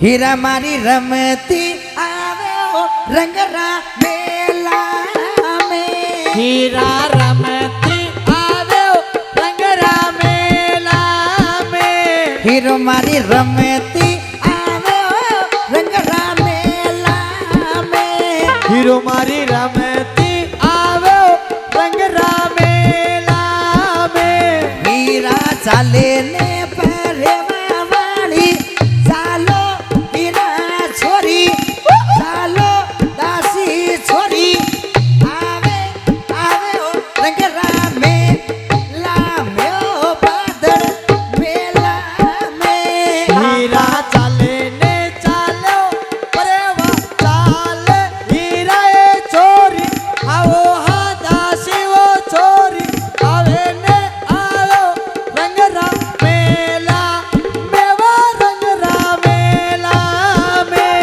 हीरा मारी रमती आवे ओ रंगरा मेला में। हीरा रमती आवे ओ रंगरा मेला में। हीरो मारी रमती आवे ओ रंगरा मेला में। हीरो मारी रमती आवे ओ रंगरा मेला में। हीरा चाले ने परेवा वाली चालो हीरा छोरी चालो दासी छोरी आवे आवे ओ रंगरा मेला में ओ बादल मेला में। हीरा चाले ने चालो परेवा चाले हीरा ए छोरी आओ हा दासी वो छोरी आवे ने आओ रंगरा मेला में वो रंगरा मेला में।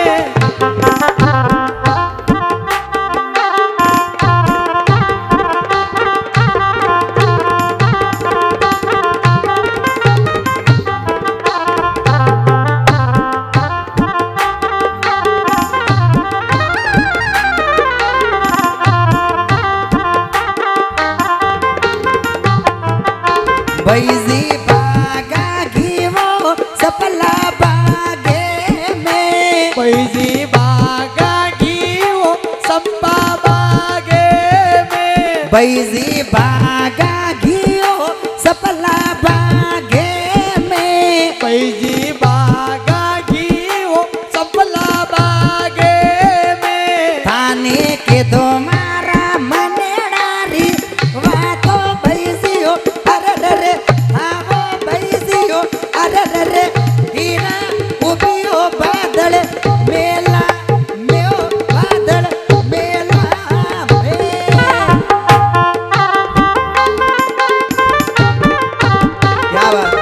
बैजी बागा घीवो सपला बागे में। पैजी बागा घीवो संपा बागे में। बैजी बागा घीवो सपला बागे में। पैजी बागा घीवो संपला बागे में। थाने के दो मारा मनेडारी वातो बैजियो अरे रे आवो बैजियो अरे रे हीरा उबियो बादल मेला में ओ बादल मेला में। क्या बात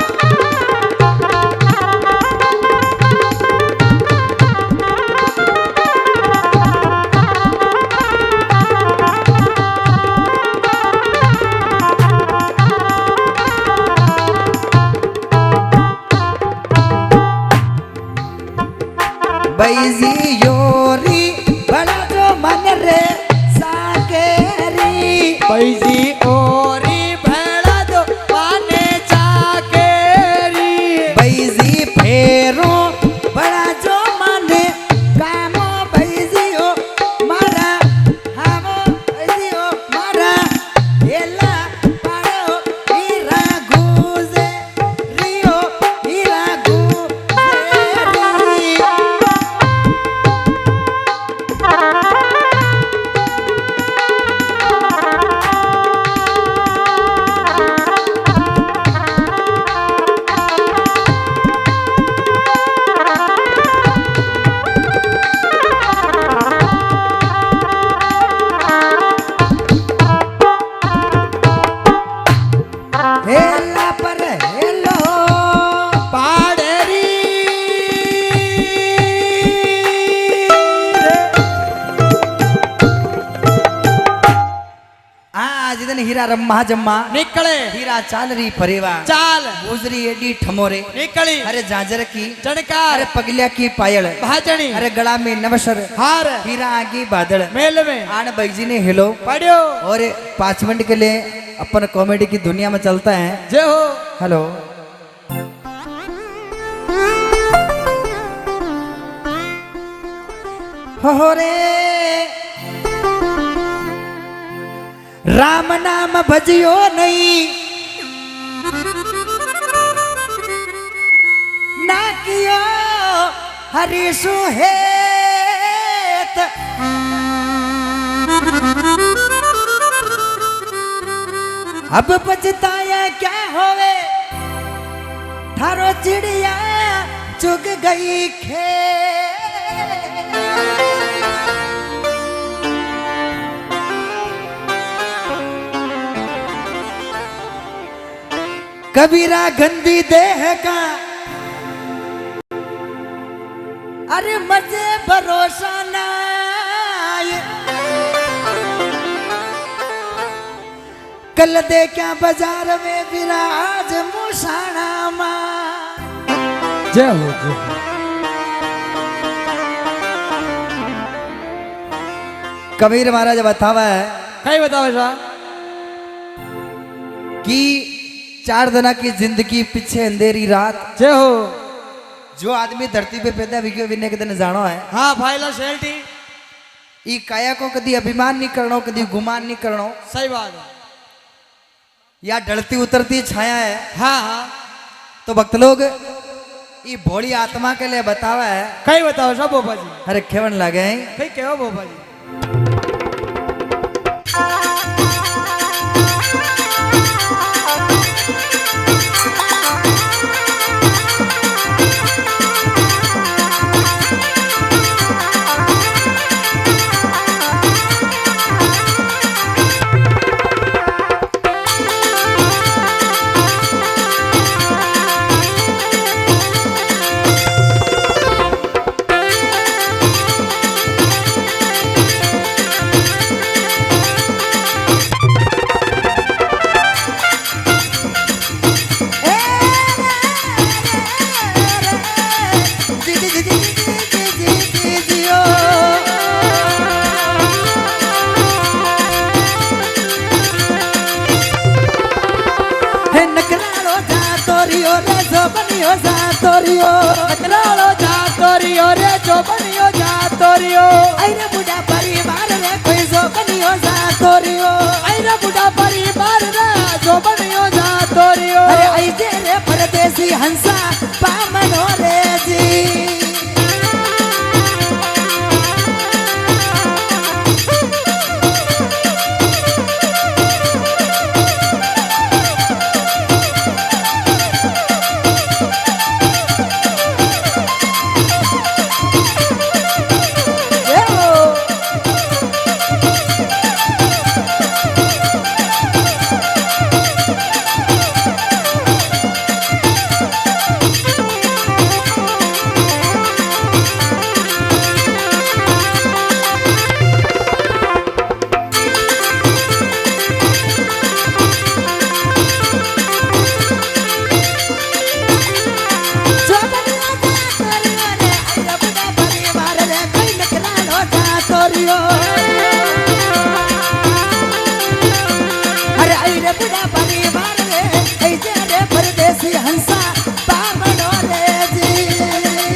बैजी योरी बड़ा जो मन रे साकेरी। पैजी ओरी भेड़ा दो पाने चाकेरी। बैजी फेरो बड़ा जो माने कामो बैजियो मारा हामो बैजियो मारा एला पाड़ो हीरा गुजे रियो हीरा गुजे री। हेला पर हेलो पाड़ेरी आज दिन हीरा रम्मा जम्मा निकले हीरा चाल रही फरेवा चाल गुजरी एडी ठमोरे निकली अरे झांझर की चणकार अरे पगलिया की पायल भाजनी अरे गला में नवसर हार हीरा आगे बादल मेल में आन बैजी ने हेलो पढ़ियो और 5 मिनट के लिए अपन कॉमेडी की दुनिया में चलता है। जय हो हेलो हो रे राम नाम भजियो नहीं ना कियो हरि सुहेत। अब पछताया क्या होवे थारो चिड़िया चुग गई खेत। कबीरा गंदी देह का अरे मजे भरोसा ना कल देखा बाजार में विराज मुसाणा मां। जय हो जय हो। कबीर महाराज बतावा है कई बताओ सा कि 4 दिना की जिंदगी पीछे अंधेरी रात। जय हो। जो आदमी धरती पे पैदा विज्ञो विनय के दिन जानो है हाँ फाइला शेल्टी ई काया को कदी अभिमान नहीं करनो, कदी गुमान नहीं करनो। सही बात है। या ढलती उतरती छाया है। हाँ हाँ तो भक्त लोग ये भोली आत्मा के लिए बतावा है। कई बताओ सब बोपा जी। अरे खेवन लगे कई कहो बोपा जी। नकरालो जातोरियो रे जो बनियो जातोरियो। अरे बुढ़ा परिवार रे कोई जो बनियो जातोरियो। अरे बुढ़ा परिवार रे जो बनियो जातोरियो। अरे ऐसे रे परदेसी हंसा पामनो रे जी। अरे अरे बुढ़ा परिवार रे ऐसे रे परदेसी हंसा पावनो रे जी।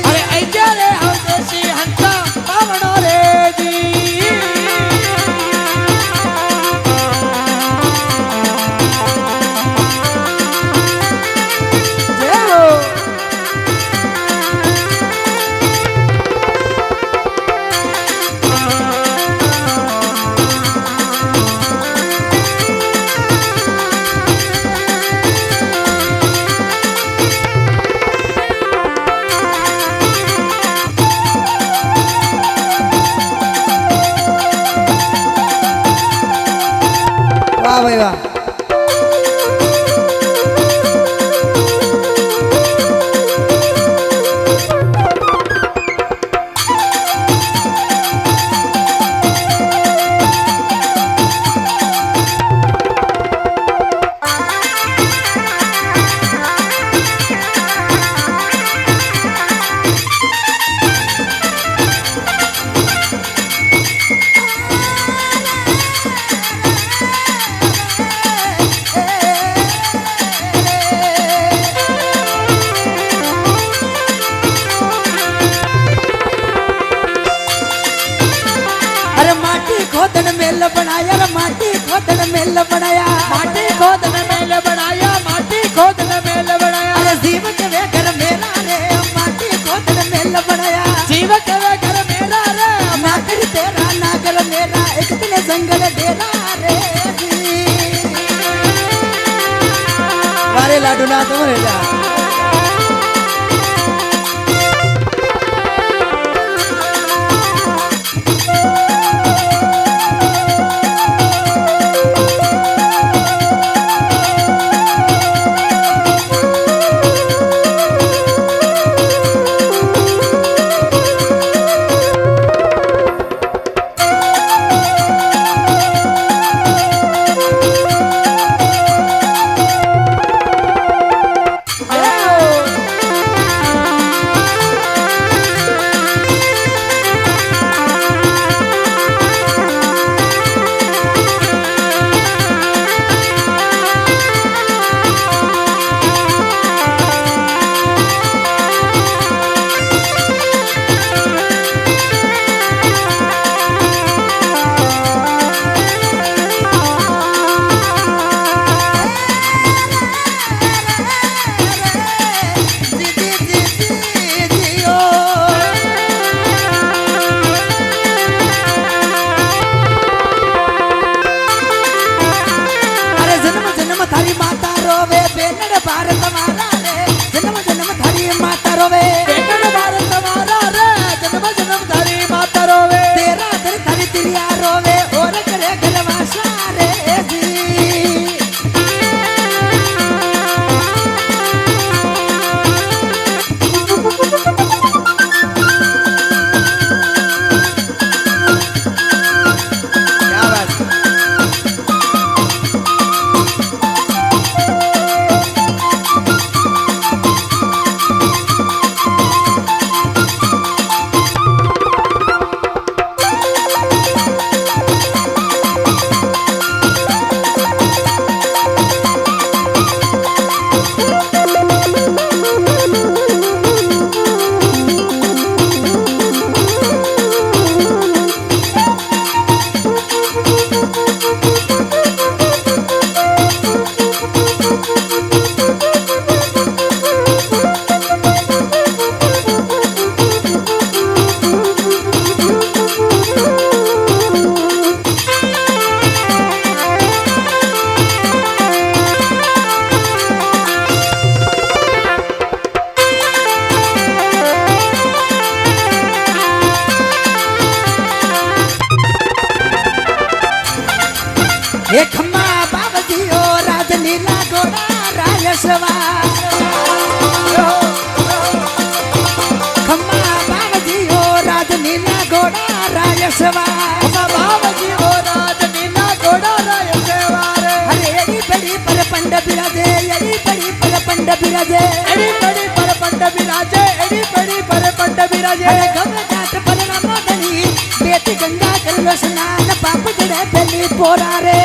अरे ऐसे रे परदेसी हंसा पावनो रे जी। जय हो। वाह भाई वाह। खोदन मेल बनाया रे माटी खोदन मेल बनाया। माटी खोदन मेल बनाया। माटी खोदन मेल बनाया। अरे जीव के वे घर मेरा रे माटी खोदन मेल बनाया। जीव के वे घर मेरा रे नागर तेरा नागर मेरा एक दिन जंगल डेरा रे जी। वारे लाडू ना तुम रे जा। ભારત મારા રે જન્મ જન્મ ધરી માતા રોવે બેટન ભારત મારા રે જન્મ જન્મ ધરી માતા રોવે તેરા દર ધરી તિરિયા રોવે ઓર કરે ગલવાસા રે જી क्या बात હે ખમ્મા બાબજીઓ રાજ લીલા ગોડા રાયસવા ખમ્મા બાબજીઓ રાજ લીલા ગોડા રાયસવા બાબાજી ઓ રાજ નીલા ઘોડા રાય સેવારે અરે એડી બડી પર પંડ બિરાજે એડી બડી પર પંડ બિરાજે એડી પડી પર પંડ બિરાજે એડી પડી પર પંડ બિરાજે અરે ગમે જાત પર રામોદની બેટી ગંગા કરલો સ્નાન પાપ જડે પેલી પોરા રે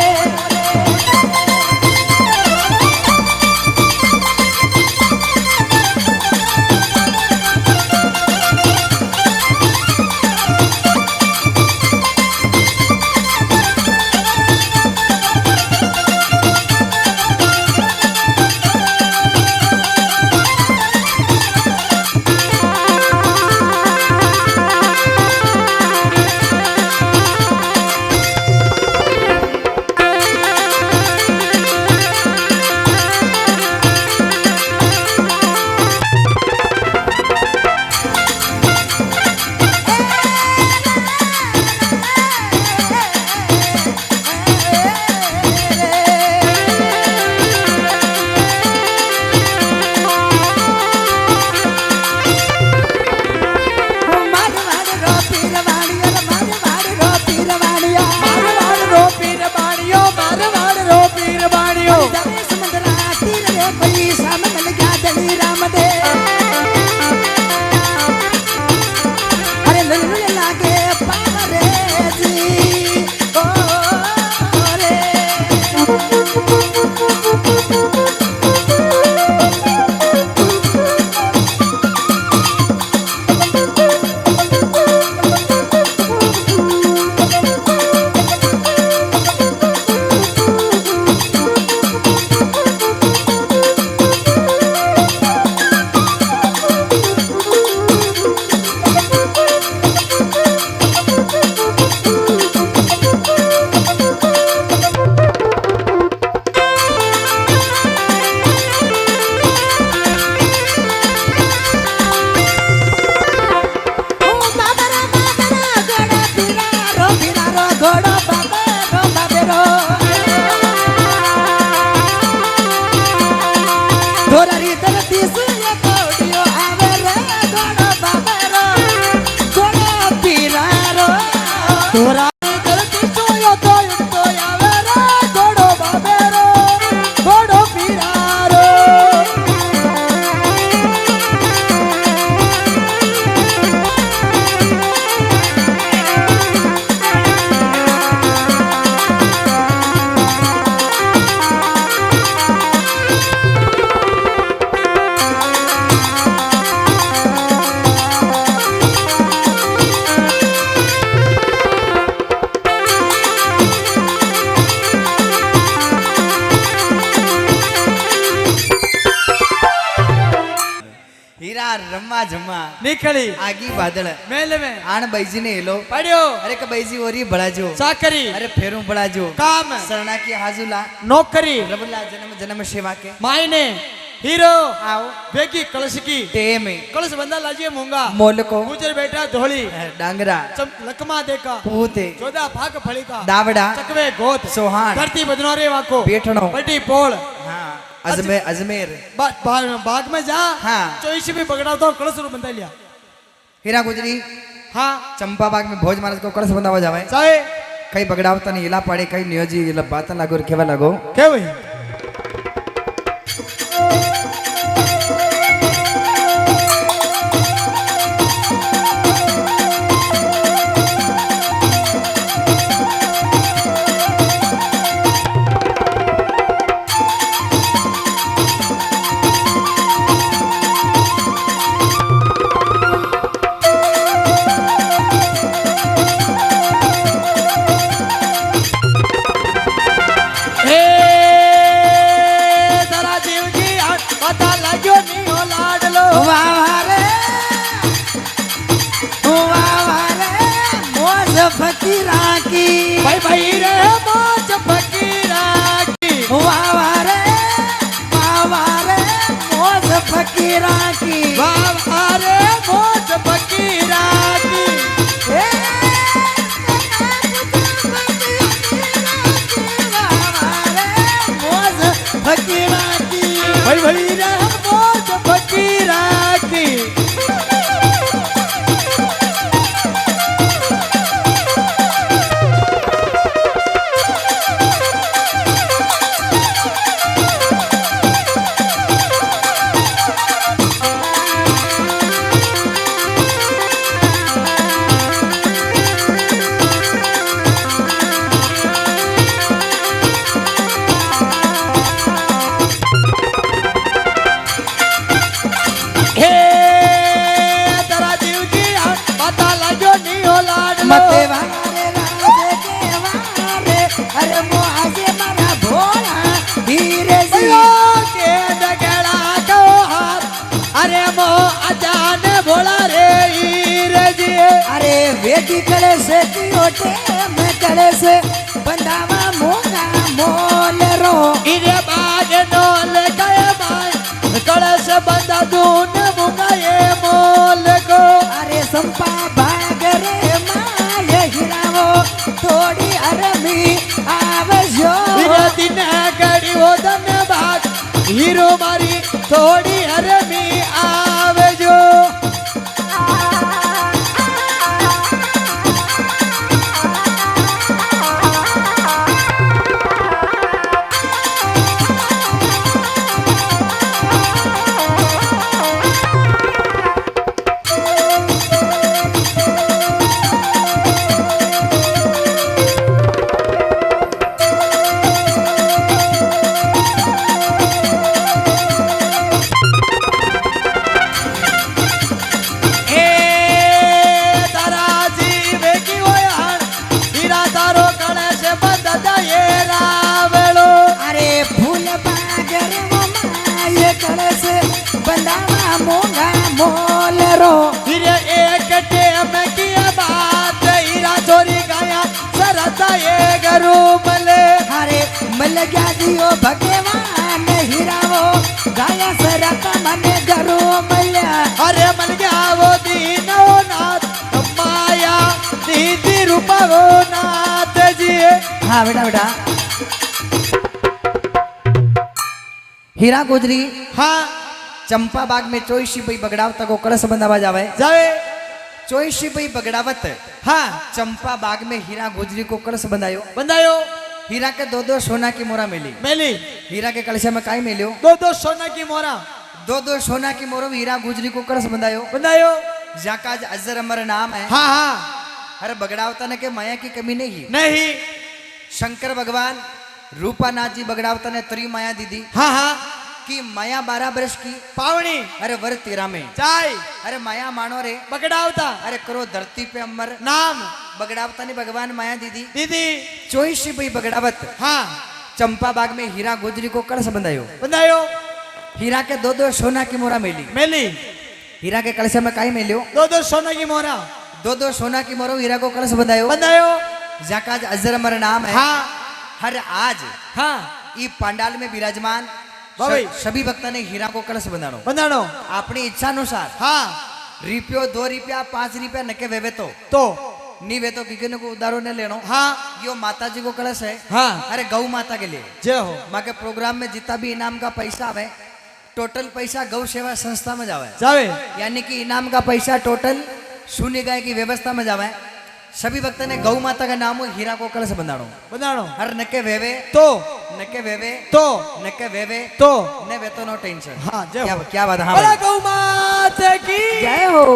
રમ્મા જમ્મા નીકળી આગી બાદળ મેલે મે આણ બૈજી ને એલો પડ્યો અરે કે બૈજી ઓરી ભળાજો ચાકરી અરે ફેરું ભળાજો કામ શરણા की हाजुला નોકરી रबुला जन्म जन्म सेवा के માયને हीरो आओ बेगी कलश की टेम कलश बंदा लाजिए मूंगा मोलको गुजर बैठा धोली डांगरा लकमा देखा पूते चौदह भाग फली का दावड़ा चकवे गोत सोहान धरती बदनो रे वाको बेटनो बड़ी पोल हाँ अजमेर बाग में जा हाँ। चोईस भी पकड़ा तो कलश रू बंदा लिया हीरा गुजरी हाँ चंपा बाग में भोज महाराज को कलश बंधावा जावे चाहे कई बगड़ावता नहीं इला पाड़े कई नियोजी इला बाता लागो और केवा लागो क्या भाई फकीरा की भाई भाई रे मौज फकीरा की वाह रे मौज फकीरा की वाह रे मौज फकीरा की ए, मौज फकीरा की भाई भाई रे मौज फकीरा की मते वारे राजे के वारे अरे मोआजे मना भोला धीरे से के दगड़ा को हाथ अरे मो अजान भोला रे हीरे जी अरे वेदी कले से कियोटे मैं कले से बंदावा मोगा मोल रो इरे बाग नोल गए माय कले से बंदा दून मुंगा ये मोल को अरे संपा भाग रे माय हिरावो थोड़ी अरमी आवजो इरे दिन गड़ी वो धन भाग हीरो मारी थोड़ी हरमी आवे जो बंदावा मोगा मोल रो हिरे एक टेम की बात हीरा चोरी गाया सरता ये गरू मले अरे मल गया दियो भगवान हीरावो गाया सरत मने गरो मल्या अरे मल गया वो दीनो नाथ माया दीदी रूपा वो नाथ जी हाँ बेटा बेटा हीरा गुजरी हाँ चंपा बाग में चोईसी भाई बगड़ावत को कलश बंधावा जावे जावे चोईसी भाई बगड़ावत हाँ चंपा बाग में हीरा गुजरी को कलश बंधायो बंदायो हीरा के दो सोना की मोरा मिली मेली हीरा के कलश में काई मिलियो दो सोना की मोरा दो सोना की मोरो हीरा गुजरी को कलश बंधायो बंदायो जाका अजर अमर नाम है हाँ हाँ अरे बगड़ावता ने के माया की कमी नहीं नहीं शंकर भगवान रूपानाथ जी बगड़ावता ने त्री माया दीदी हाँ हाँ की माया 12 वर्ष की पावनी अरे वर 13 में चाय अरे माया मानो रे बगड़ावता अरे करो धरती पे अमर नाम बगड़ावता ने भगवान माया दीदी दीदी चोईसी भाई बगड़ावत हाँ चंपा बाग में हीरा गुजरी को कलश बंधायो बंदायो हीरा के दो सोना की मोरा मिली मेली हीरा के कलश में काई मिलियो दो सोना की मोरा दो सोना की मोरो हीरा को कलश बंधायो बंदायो जाका अजर अमर नाम है हाँ हर आज हाँ ई पांडाल में विराजमान વાહ ભાઈ. सभी भक्त ने हीरा को कलश बंधाणो બંધાણો अपनी इच्छा अनुसार હા रुपयो 2 रुपया 5 रुपया नके वेवे તો नहीं वे तो किसी को उधारो न लेनो હા यो माता जी को कलश है હા अरे गौ माता के लिए જય હો माँ के प्रोग्राम में जितना भी इनाम का पैसा आवे टोटल पैसा गौ सेवा संस्था में जावे જાવે यानी कि इनाम का पैसा टोटल शून्य गाय की व्यवस्था में जावे सभी भक्त ने गौ माता का नाम हो हीरा को कलश बंधाणो બંધાણો हर नके वेवे તો नके वेवे તો नके वेवे તો ने वे तो नो टेंशन હા જય क्या હો क्या बात है हाँ બોલા भाई। ગૌ માતા કી जय हो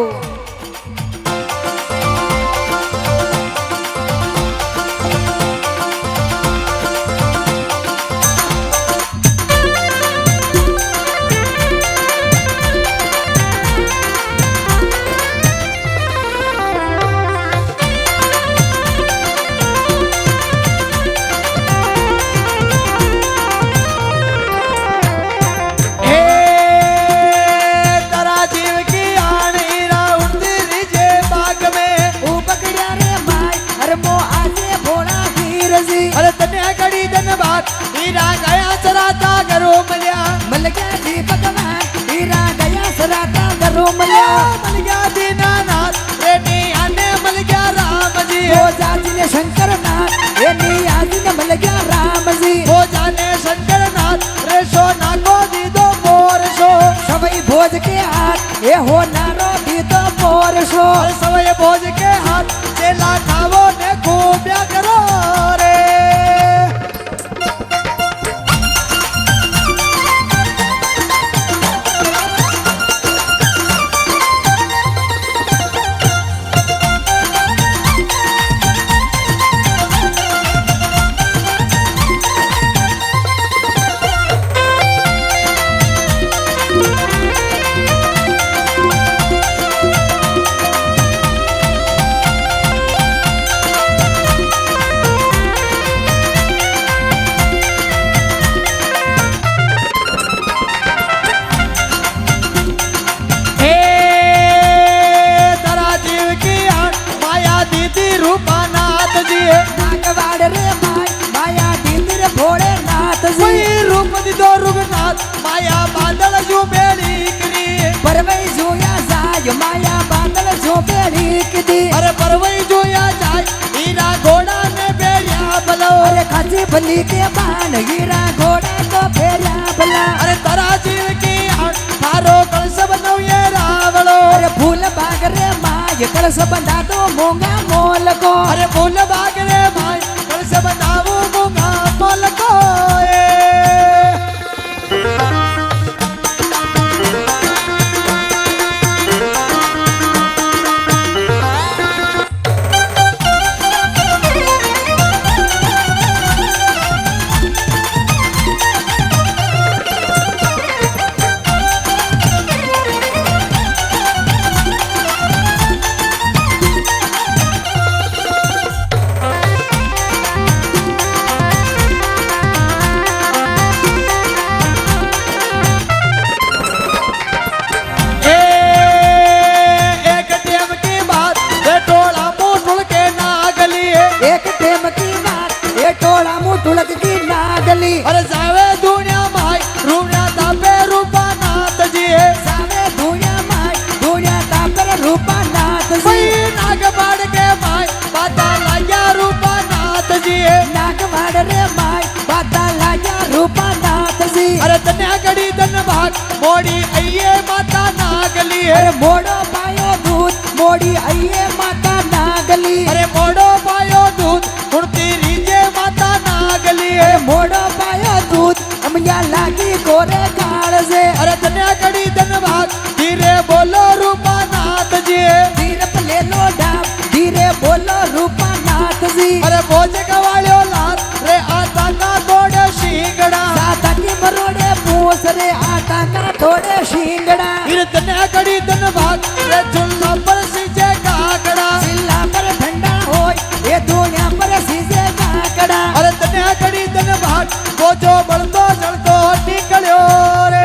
હે તારા જીવ કી આણ હીરા ઉડતી રીજે બાગ में ओ पकड़िया रे माय अरे मो आजे भोला हीर जी અરે તને ઘડી ધનબાદ હીરા ગયા ચરાતા ઘરો મળ્યા मल गया जी भगवान हीरा गया सराता गरो मल्या મલ ગયા દીનાનાથ રેની આને મલ ગયા રામજી ओ जाजी ने शंकर नाथ ये नियाजी ने मल गया राम जी હો જાને શંકરનાથ રેશો નાકો દીધો મોરશો सवई भोज के हाथ ये हो नारो दी तो पोरशो અરે સવય ભોજ કે હાથ ચેલા ખાવો ને ખૂબ્યા કરો રે હે તારા જીવ કી આણ માયા દીદી રૂપાનાથજી नागवाड़ रे माय माया दीदी रे भोले नाथ जी કોઈ રૂપ દીધો રૂગનાથ માયા બાદળ જો બેડી કરી परवई जोया जाय माया बादल जो बेड़ी की दी અરે પરવઈ જોયા જાય હીરા ઘોડા ને બેડ્યા બલો अरे खाची भली के बान हीरा घोड़ा को फेरा भला અરે તારા જીવ કી આણ તારો કળશ બનાવીએ રાવળો अरे फूल बाग रे माय कलश बंधा दो मोंगा मोल को અરે ફૂલ બાગ રે ભાઈ કળશ બનાવું મૂંગા મલકો એ એ એક ટેમ કી બાત એ ટોળા મોટુલ કે નાગલી एक टेम की बात ये टोला मुठुलक की नागली અરે જાવે દુનિયા માય રૂણ્યા તાપે રૂપાનાથજી सावे धुया माय धुया तापर रूपा नाथ जी ભાઈ નાગબાડ કે માય પાતા લાગ્યા રૂપાનાથજી नागवाड़ रे माय बाता लाया रूपा नाथ जी અરે તને ઘડી ધન ભાગ મોડી અયે માતા નાગલી अरे मोड़ो पायो दूध मोड़ी आइए माता नागली અરે મોડો પાયો દૂધ કુર્તી રીજે માતા નાગલી अरे मोड़ो पायो दूध अमिया लागी गोरे काल से અરે તને ઘડી ધન ભાગ ધીરે બોલો રૂપાનાથજી धीरे ले लो डाब धीरे बोलो रूपा नाथ जी અરે ભોજ ગવાળ્યો લાત રે આતા કા તોડે શીંગડા दादा की मरोड़े पूस रे आटा का थोड़े शींगड़ा ઈર તને ઘડી ધન ભાગ રે ઝુલ્લા પર સીજે કાકડા चिल्ला पर ठंडा होय ये दुनिया पर सीजे काकड़ा અરે તને ઘડી ધન ભાગ બોજો બળતો જળતો નીકળ્યો રે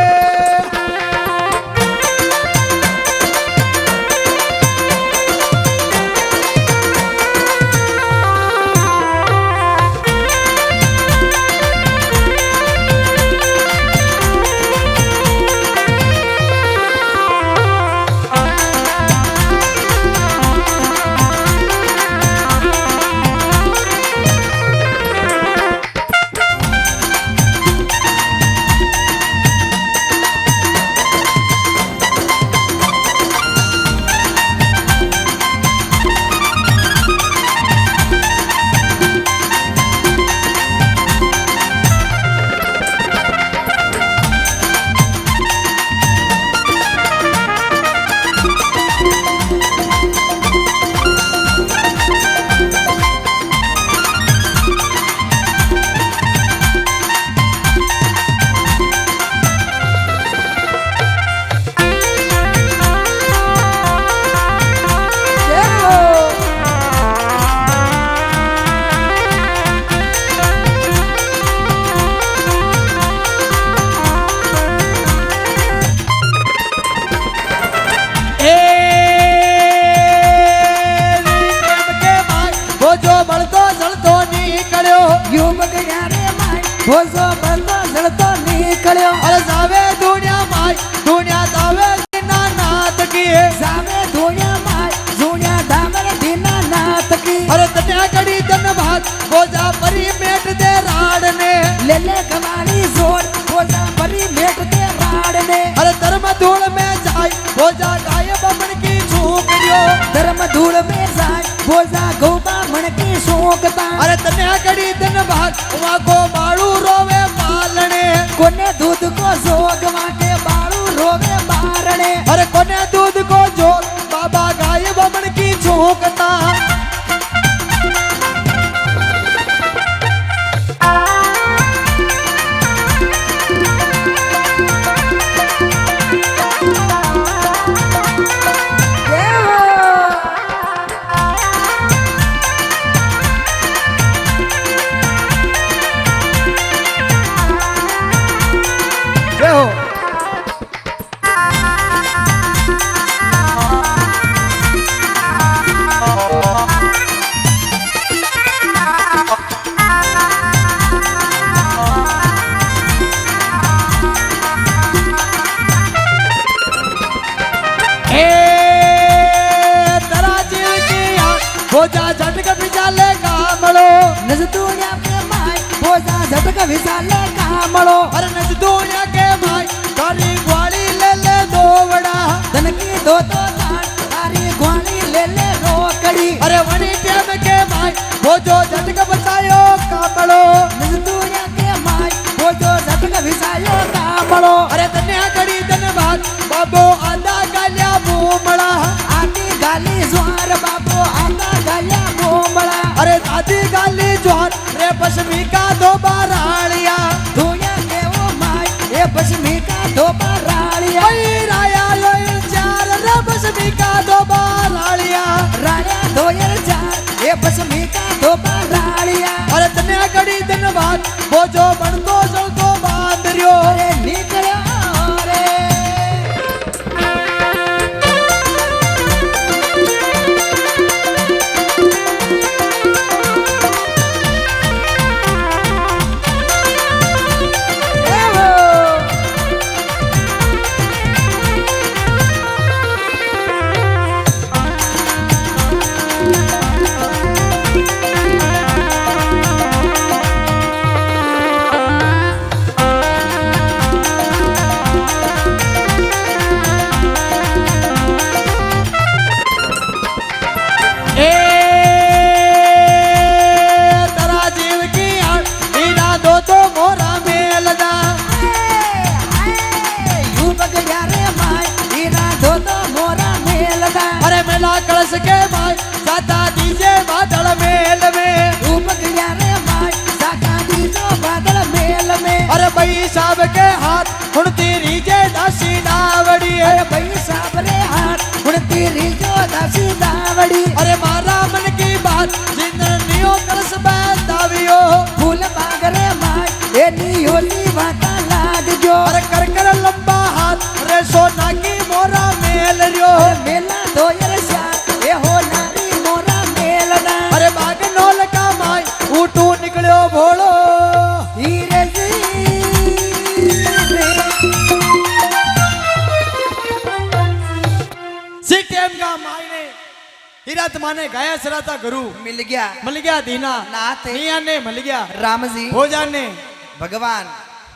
ભોજો બંધો જળતો નીકળ્યો અરે જાવે દુનિયા માય દુનિયા દાવે દીના નાથ કી સામે ધોણ્યા માય જોણ્યા ધામર દીના નાથ કી અરે તને ઘડી તન ભાત બોજા પરી મેટ દે રાડ ને લે લે કમાણી જોડ ભોજા ભરી મેટ દે રાડ ને અરે ધર્મ ધૂળ में જાય બોજા ગાય બમણ કી છોકરીઓ ધર્મ ધૂળ में જાય ભોજા ગોબા મણકી શોકતા અરે તને ઘડી તન ભાત વાકો બાળું રોવે પાલણે કોને દૂધ કો જોગ વાકે બાળું રોવે બારણે અરે કોને દૂધ કો જોર બાબા ગાય બમણ કી છોકતા જય હો ભોજા ઝટક વિચાલે કામળો નજ દુનિયા કે માય ભોજા ઝટક વિસાલે કામળો અરે નજ દુનિયા કે માય તારી ગ્વાળી લે લે દોવડા ધનકી દો તો તાર તારી ગ્વાણી લે લે રોકડી અરે વણી ટેમ કે માય ભોજો ઝટક બચાયો કામળો નજ દુનિયા કે માય ભોજો ઝટક વિસાલે કામળો અરે તને ઘડી તને ભાત બાબો આદા ગાલ્યા બૂમળા આટી ગાલી જ્વાર બાપો આટા ગાલ્યા બોમળા અરે દાદી ગાલી જ્વાર રે પશ્મી કા દો બારાળિયા ધોયા કેવો માય એ પશ્મી કા ધોપા રાળિયા ઓય રાયા લોય ચાર રે પશ્મી કા દો બારાળિયા રાળિયા ધોયર ચાર એ પશ્મી કા ધોપા રાળિયા અરે તને ઘડી તને ભાત બોજો બનતો જળતો બાંદર્યો અરે નીકળ્યો રે એ તારા જીવ કી આડ દીના દો તો મોરા મેલદા યુવક યારે માય હીરા ધોતો મોરા મેલદા અરે મેલા કળશ કે માય જાતા દીજે બાદળ મેલ મે યુવક યારે માય સાકા દીજો બાદળ મેલ મે અરે ભાઈ સાબ કે હાથ હુણતી રીજે દાસી ડાવડી અરે ભાઈ સાબરે હાથ ઉડતી રીજો દાસી દાવડી અરે મારા મન કી બાત જિંદનીઓ કળશ બાંધાવ્યો ફૂલ બાગરે માય એની ઓલી વાતા લાગજો અરે કર કર લંબા હાથ રે સોના કી મોરા મેલ રહ્યો અરે મેલા ધોયર શાક એ હો નારી મોરા મેલના અરે બાગ નો લકા માય ઉઠું નીકળ્યો ભોળો હીરે જી सीटेम का मायने हीरात माने गाया सराता गुरु मिल गया मिल गया दीना नाथ निया ने मिल गया रामजी भोजा ने भगवान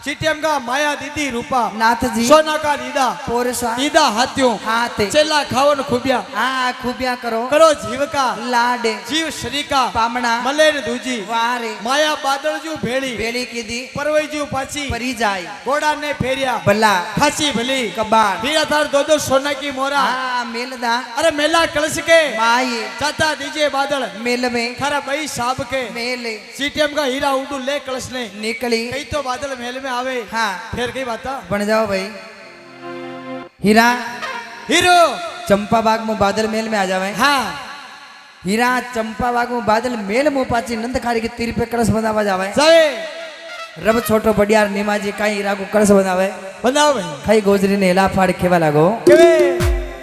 सीटेम का माया दीदी रूपा नाथजी सोना का दीदा पोरसा दीदा हाथियों हाथ चेला खावन खुबिया हाँ खूबिया करो करो जीव का लाड जीव शरीर का पामना मलेर दूजी वारे माया बादल जू भेड़ी बेड़ी की दी परवई जू पाची परी जाय घोड़ा ने फेरिया भला खाची भली कबाड़ हीरा तार दो दो सोना की मोरा हाँ मेलदा अरे मेला कलश के माये जाता दीजिए बादल मेल में खरा भाई साहब के मेले सीटीएम का हीरा उडू ले कलश ने निकली कई तो बादल महल में आवे हाँ फिर कई बात बन जाओ भाई हीरा हीरो चंपा बाग में बादल मेल में आ जावे हाँ हीरा चंपा बाग में बादल मेल में पाची नंद खारी के तीर पे कलश बनावा जावे जावे रब छोटो बडियार नीमाजी काई हीरा को कलश बनावे बनाओ भाई खाई गोजरी ने हेला फाड़ खेवा लागो केवे